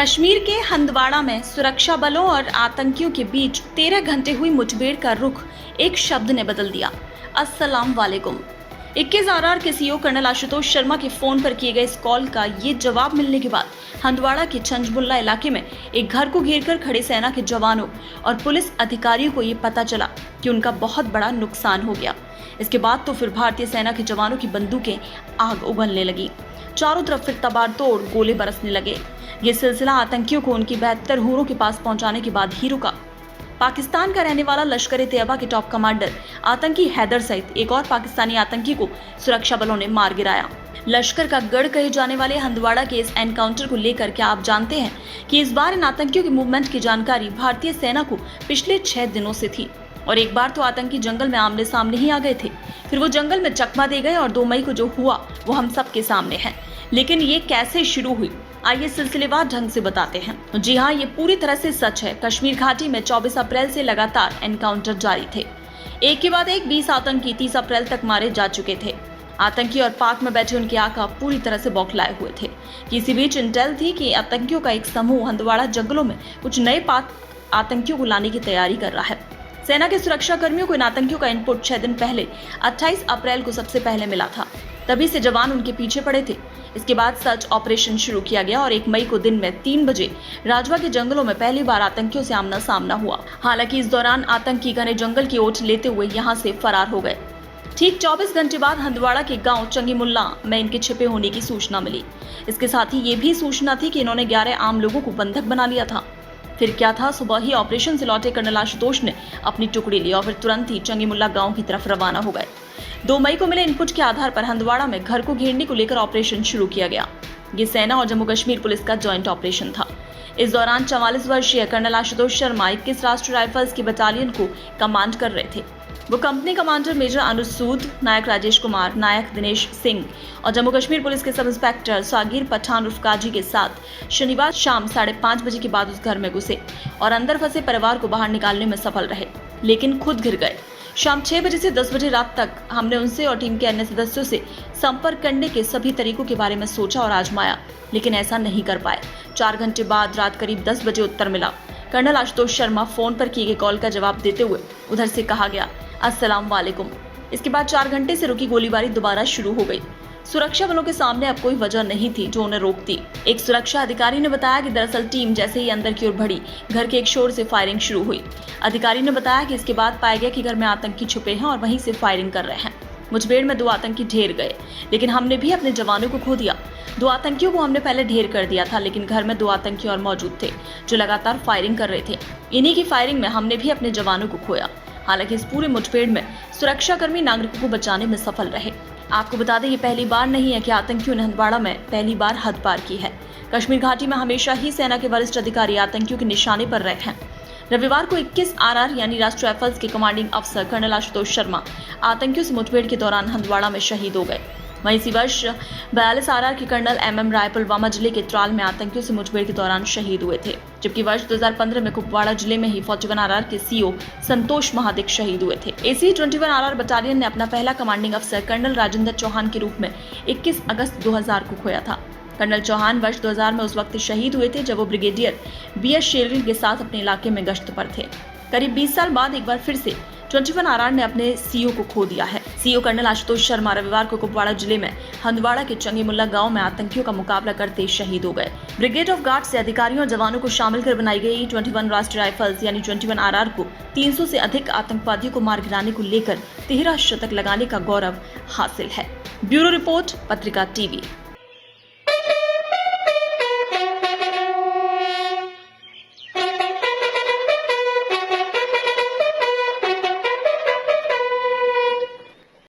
कश्मीर के हंदवाड़ा में सुरक्षा बलों और आतंकियों के बीच 13 घंटे हुई मुठभेड़ का रुख एक शब्द ने बदल दिया। अस्सलाम वालेकुम। 21 आरआर के सीईओ कर्नल आशुतोष शर्मा के फोन पर किए गए इस कॉल का ये जवाब मिलने के बाद हंदवाड़ा के छंजबुल्ला इलाके में एक घर को घेरकर खड़े सेना के जवानों और पुलिस अधिकारियों को ये पता चला कि उनका बहुत बड़ा नुकसान हो गया। इसके बाद तो फिर भारतीय सेना के जवानों की बंदूकें आग उगलने लगी। चारों तरफ फिर तबाड़तोड़ गोले बरसने लगे। ये सिलसिला आतंकियों को उनकी 72 हुरों के पास पहुंचाने के बाद ही रुका। पाकिस्तान का रहने वाला लश्कर-ए-तैयबा के टॉप कमांडर आतंकी हैदर सहित एक और पाकिस्तानी आतंकी को सुरक्षा बलों ने मार गिराया। लश्कर का गढ़ कहे जाने वाले हंदवाड़ा के इस एनकाउंटर को लेकर क्या आप जानते हैं कि इस बार इन आतंकियों के मूवमेंट की जानकारी भारतीय सेना को पिछले 6 दिनों से थी और एक बार तो आतंकी जंगल में आमने सामने ही आ गए थे, फिर वो जंगल में चकमा दे गए और 2 मई को जो हुआ वो हम सबके सामने है। लेकिन ये कैसे शुरू हुई, आइए सिलसिलेवार ढंग से बताते हैं। जी हाँ, ये पूरी तरह से सच है। कश्मीर घाटी में 24 अप्रैल से लगातार एनकाउंटर जारी थे। एक के बाद एक 20 आतंकी 30 अप्रैल तक मारे जा चुके थे। आतंकी और पाक में बैठे उनके आका पूरी तरह से बौखलाए हुए थे। इसी बीच इंटेल थी कि आतंकियों का एक समूह हंदवाड़ा जंगलों में कुछ नए पाक आतंकियों को लाने की तैयारी कर रहा है। सेना के सुरक्षा कर्मियों को इन आतंकियों का इनपुट 6 दिन पहले 28 अप्रैल को सबसे पहले मिला था। तभी से जवान उनके पीछे पड़े थे। इसके बाद सर्च ऑपरेशन शुरू किया गया और 1 मई को दिन में 3 बजे राजवा के जंगलों में पहली बार आतंकियों से आमना सामना हुआ। हालांकि इस दौरान आतंकी घने जंगल की ओट लेते हुए यहां से फरार हो गए। ठीक 24 घंटे बाद हंदवाड़ा के गांव चंगीमुल्ला में इनके छिपे होने की सूचना मिली। इसके साथ ही ये भी सूचना थी कि इन्होंने 11 आम लोगों को बंधक बना लिया था। फिर क्या था, सुबह ही ऑपरेशन से लौटे कर्नल आशुतोष ने अपनी टुकड़ी ली और फिर तुरंत ही चंगीमुल्ला गांव की तरफ रवाना हो गए। 2 मई को मिले इनपुट के आधार पर हंदवाड़ा में घर को घेरने को लेकर ऑपरेशन शुरू किया गया। ये सेना और जम्मू कश्मीर पुलिस का जॉइंट ऑपरेशन था। इस दौरान 44 वर्षीय कर्नल आशुतोष शर्मा 21 राष्ट्रीय राइफल्स की बटालियन को कमांड कर रहे थे। वो company commander major Anuj Sood, नायक राजेश कुमार, नायक दिनेश सिंह और जम्मू कश्मीर पुलिस के सब इंस्पेक्टर सागिर पठान उर्फ काजी के साथ शनिवार शाम 5:30 बजे के बाद उस घर में घुसे और अंदर फंसे परिवार को बाहर निकालने में सफल रहे, लेकिन खुद घिर गए। शाम 6 बजे से 10 बजे रात तक हमने उनसे और टीम के अन्य सदस्यों से संपर्क करने के सभी तरीकों के बारे में सोचा और आजमाया, लेकिन ऐसा नहीं कर पाए। 4 घंटे बाद रात करीब 10 बजे उत्तर मिला। कर्नल आशुतोष शर्मा फोन पर किए गए कॉल का जवाब देते हुए उधर से कहा गया, अस्सलाम वालेकुम। इसके बाद 4 घंटे से रुकी गोलीबारी दोबारा शुरू हो गई। सुरक्षा बलों के सामने अब कोई वजह नहीं थी जो उन्हें रोकती। एक सुरक्षा अधिकारी ने बताया कि दरअसल टीम जैसे ही अंदर की ओर बढ़ी, घर के एक शोर से फायरिंग शुरू हुई। अधिकारी ने बताया कि इसके बाद पाया गया कि घर में आतंकी छुपे हैं और वहीं से फायरिंग कर रहे हैं। मुठभेड़ में 2 आतंकी ढेर गए, लेकिन हमने भी अपने जवानों को खो दिया। 2 आतंकियों को हमने पहले ढेर कर दिया था, लेकिन घर में 2 आतंकी और मौजूद थे जो लगातार फायरिंग कर रहे थे। इन्हीं की फायरिंग में हमने भी अपने जवानों को खोया। हालांकि इस पूरे मुठभेड़ में सुरक्षाकर्मी नागरिकों को बचाने में सफल रहे। आपको बता दें, ये पहली बार नहीं है कि आतंकियों ने हंदवाड़ा में पहली बार हद पार की है। कश्मीर घाटी में हमेशा ही सेना के वरिष्ठ अधिकारी आतंकियों के निशाने पर रहे हैं। रविवार को 21 आरआर यानी राष्ट्रीय राइफल्स के कमांडिंग अफसर कर्नल आशुतोष शर्मा आतंकियों से मुठभेड़ के दौरान हंदवाड़ा में शहीद हो गए। वहीं इसी वर्ष 42 आरआर के कर्नल MM राय पुलवामा जिले के त्राल में आतंकियों से मुठभेड़ के दौरान शहीद हुए थे, जबकि वर्ष 2015 में कुपवाड़ा जिले में ही 41 आरआर के सीईओ संतोष महादिक शहीद हुए थे। AC 21 आरआर बटालियन ने अपना पहला कमांडिंग अफसर कर्नल राजेंद्र चौहान के रूप में 21 अगस्त 2000 को खोया था। कर्नल चौहान वर्ष 2000 में उस वक्त शहीद हुए थे जब वो ब्रिगेडियर BS शेरगिल के साथ अपने इलाके में गश्त पर थे। करीब 20 साल बाद एक बार फिर से 21 आरआर ने अपने सीईओ को खो दिया है। सीईओ कर्नल आशुतोष शर्मा रविवार को कुपवाड़ा जिले में हंदवाड़ा के चंगीमुल्ला गांव में आतंकियों का मुकाबला करते शहीद हो गए। ब्रिगेड ऑफ गार्ड से अधिकारियों और जवानों को शामिल कर बनाई गई 21 राष्ट्रीय राइफल्स यानी 21 आरआर को 300 से अधिक आतंकवादियों को मार गिराने को लेकर 13 शतक लगाने का गौरव हासिल है। ब्यूरो रिपोर्ट, पत्रिका टीवी।